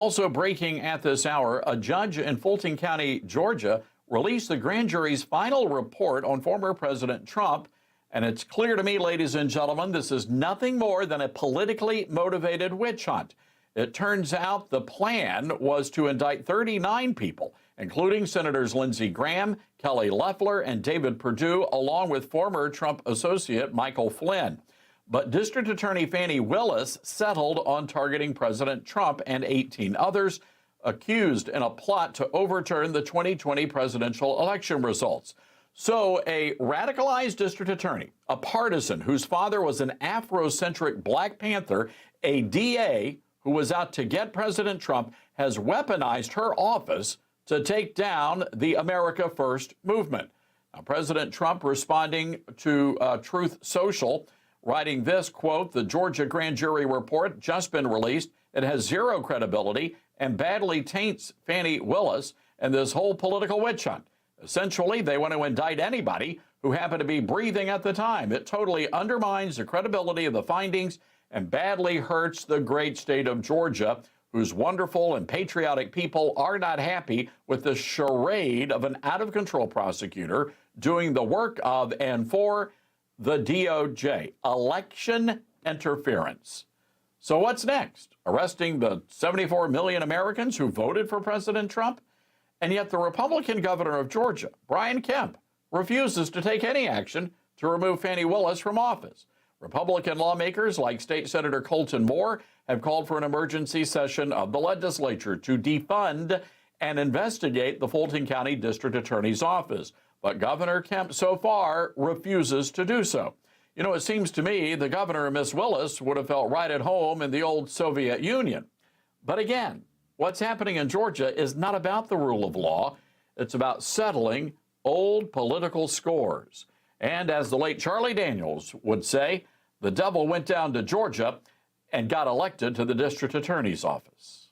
Also breaking at this hour, a judge in Fulton County, Georgia, released the grand jury's final report on former President Trump. And it's clear to me, ladies and gentlemen, this is nothing more than a politically motivated witch hunt. It turns out the plan was to indict 39 people, including Senators Lindsey Graham, Kelly Loeffler, and David Perdue, along with former Trump associate Michael Flynn. But District Attorney Fani Willis settled on targeting President Trump and 18 others accused in a plot to overturn the 2020 presidential election results. So a radicalized district attorney, a partisan whose father was an Afrocentric Black Panther, a DA who was out to get President Trump, has weaponized her office to take down the America First movement. Now, President Trump responding to Truth Social, writing this, quote, "The Georgia grand jury report just been released. It has zero credibility and badly taints Fani Willis and this whole political witch hunt. Essentially, they want to indict anybody who happened to be breathing at the time. It totally undermines the credibility of the findings and badly hurts the great state of Georgia, whose wonderful and patriotic people are not happy with the charade of an out-of-control prosecutor doing the work of and for the DOJ, election interference." So what's next? Arresting the 74 million Americans who voted for President Trump? And yet the Republican governor of Georgia, Brian Kemp, refuses to take any action to remove Fani Willis from office. Republican lawmakers like State Senator Colton Moore have called for an emergency session of the legislature to defund and investigate the Fulton County District Attorney's office. But Governor Kemp so far refuses to do so. You know, it seems to me the governor and Miss Willis would have felt right at home in the old Soviet Union. But again, what's happening in Georgia is not about the rule of law. It's about settling old political scores. And as the late Charlie Daniels would say, the devil went down to Georgia and got elected to the district attorney's office.